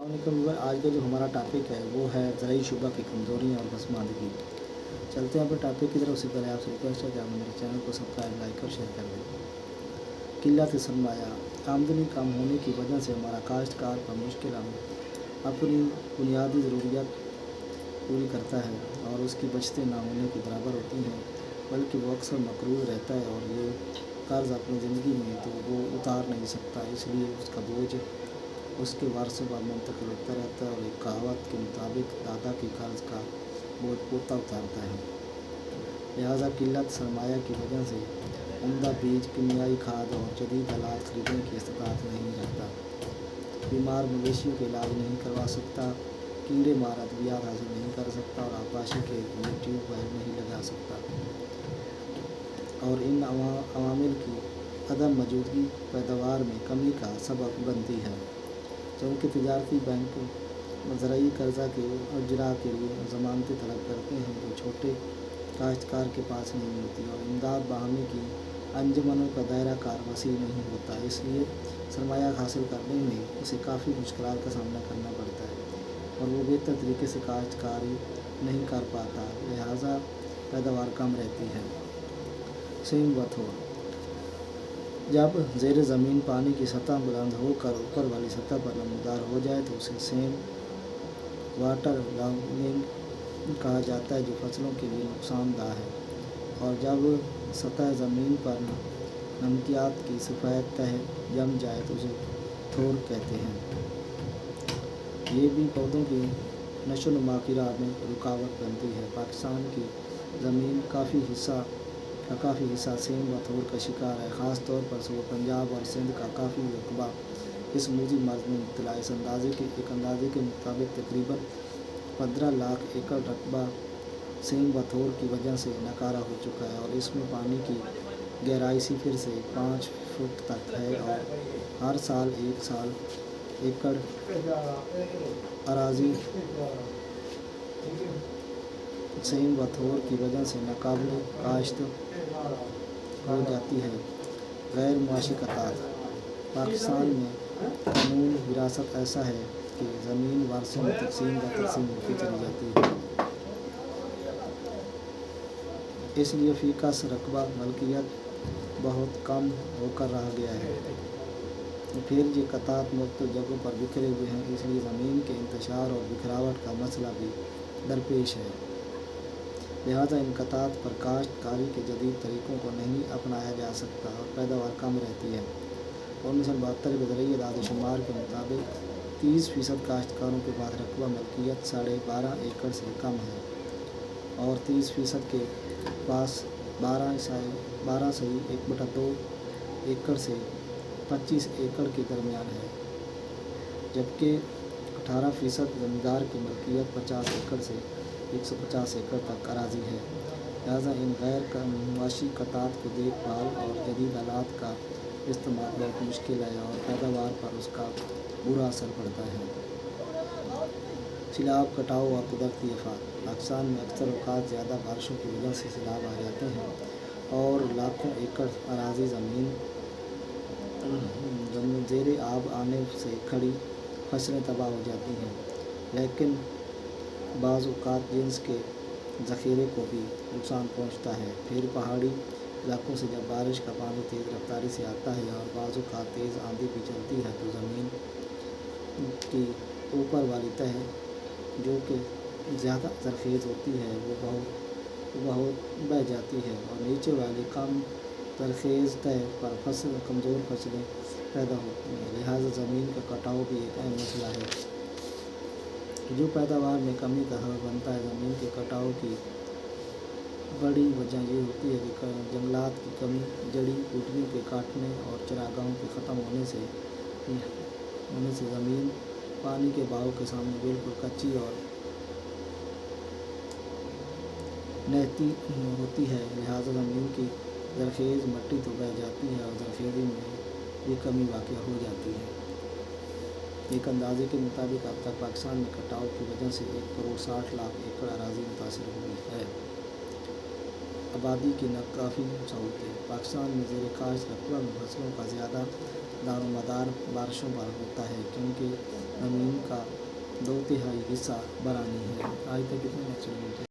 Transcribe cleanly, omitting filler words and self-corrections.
आज का जो हमारा टॉपिक है वो है ज़राई शुबा की कमज़ोरियाँ और पसमानदगी। चलते हैं अपने टॉपिक की तरफ। उससे पहले आपसे रिक्वेस्ट है कि आप मेरे चैनल को सब्सक्राइब, लाइक और शेयर कर दें। किल्लत सरमाया, आमदनी कम होने की वजह से हमारा काश्तकार पर मुश्किल अपनी बुनियादी ज़रूरियात पूरी करता है और उसकी बचतें ना होने के बराबर होती हैं, बल्कि वो अक्सर मकरूज़ रहता है और ये कर्ज़ अपनी ज़िंदगी में तो वो उतार नहीं सकता, इसलिए उसका बोझ उसके वारसों पर मुंतकिल होता रहता है। और एक कहावत के मुताबिक दादा के कर्ज का बोझ पोता उतारता है। लिहाजा किल्लत सरमाया की वजह से उम्दा बीज, कीमियाई खाद और जदीद आलात खरीदने की इस्तात नहीं रखता, बीमार मवेशियों के इलाज नहीं करवा सकता, कीड़े मार अद्वियात हासिल नहीं कर सकता और आबाशी के लिए ट्यूबवेल नहीं लगा सकता। और इन अवामिल की अदम मौजूदगी पैदावार में कमी का सबब बनती है। जबकि तिजारती बैंक ज़राई कर्ज़ा के अजरा के लिए ज़मानतें तलब करते हैं जो छोटे काश्तकार के पास नहीं होती, और इमदाद बाहमी की अंजुमनों का दायरा कार वसी नहीं होता, इसलिए सरमाया हासिल करने में उसे काफ़ी मुश्किलात का सामना करना पड़ता है और वो बेहतर तरीके से काश्तकारी नहीं कर पाता, लिहाजा पैदावार कम रहती है। सेम बात हो, जब ज़ेर ज़मीन पानी की सतह बुलंद होकर ऊपर वाली सतह पर नमदार हो जाए तो उसे सेम वाटर लॉगिंग कहा जाता है, जो फसलों के लिए नुकसानदाह है। और जब सतह ज़मीन पर नमकियात की सफ़ेद तह जम जाए तो उसे थोड़ कहते हैं। ये भी पौधों की नशोनुमा की राह में रुकावट बनती है। पाकिस्तान की ज़मीन काफ़ी हिस्सा सेम व थोड़ का शिकार है, ख़ास तौर पर वो पंजाब और सिंध का काफ़ी रकबा इस मूजी मर्ज़ में मुब्तला है। एक अंदाज़े के मुताबिक तकरीबन 15 लाख एकड़ रकबा सेम व थोड़ की वजह से नकारा हो चुका है और इसमें पानी की गहराई सिफर से 5 फुट तक है और हर साल 1 एकड़ अराज़ी सेम व थोड़ की वजह से नाकाबिल काश्त हो जाती है। गैर मुआशी कतार पाकिस्तान में कानून विरासत ऐसा है कि ज़मीन वारसों में तकसीम होती चली जाती है, इसलिए फ़ीकस रकबा मलकियत बहुत कम होकर रह गया है। फिर ये कतात मुख्तलिफ जगहों पर बिखरे हुए हैं, इसलिए ज़मीन के इंतशार और बिखरावट का मसला भी दरपेश है। लिहाजा इन कतात पर काश्तकारी के जदीद तरीक़ों को नहीं अपनाया जा सकता और पैदावार कम रहती है। 1972 के ज़रिए दाद-ओ-शुमार के मुताबिक 30% काश्तकारों के पास रकबा मलकियत 12.5 एकड़ से कम है और 30% के पास 12.1/2 एकड़ से 25 एकड़ के दरमियान है, जबकि 18% ज़मींदार की मलकियत 50 एकड़ से 150 एकड़ तक अराज़ी है। लिहाजा इन गैर मुआशी कतात को देखभाल और जदीद आलात का इस्तेमाल बहुत मुश्किल है और पैदावार पर उसका बुरा असर पड़ता है। सैलाब, कटाव और कुदरती आफ़ात पाकिस्तान में अक्सर औक़ात ज़्यादा बारिशों की वजह से सैलाब आ जाते हैं और लाखों एकड़ अराज़ी ज़मीन ज़ेरे आब आने से खड़ी फसलें तबाह हो जाती हैं। लेकिन बाज़ औक़ात जिन्स के ज़ख़ीरे को भी नुकसान पहुँचता है। फिर पहाड़ी इलाकों से जब बारिश का पानी तेज़ रफ्तारी से आता है और बाज़ औक़ात तेज़ आंधी भी चलती है तो ज़मीन की ऊपर वाली तह जो कि ज़्यादा ज़रख़ेज़ होती है वो बहुत बह जाती है और नीचे वाली कम ज़रख़ेज़ तह पर कमज़ोर फसलें पैदा होती हैं। लिहाजा ज़मीन का कटाव भी एक अहम मसला है जो पैदावार में कमी का सबब बनता है। ज़मीन के कटाव की बड़ी वजह ये होती है कि जंगलात की कमी, जड़ी बूटियों के काटने और चरागाहों के ख़त्म होने से ज़मीन पानी के बहाव के सामने बिल्कुल कच्ची और नहती होती है। लिहाजा ज़मीन की ज़रख़ेज़ मिट्टी तो बह जाती है और ज़रख़ेज़ी में भी कमी वाक़या हो जाती है। एक अंदाज़े के मुताबिक अब तक पाकिस्तान में कटाव की वजह से 1 करोड़ 60 लाख एकड़ अराज़ी मुतासिर हुई है। आबादी की नाकाफ़ी सहूलतें पाकिस्तान में ज़ेर काश्त रकबा में फसलों का ज़्यादा दारोमदार बारिशों पर होता है, क्योंकि زمین کا 2/3 حصہ بنانی ہے۔ آج تک کتنے لیکچر ملتے ہیں؟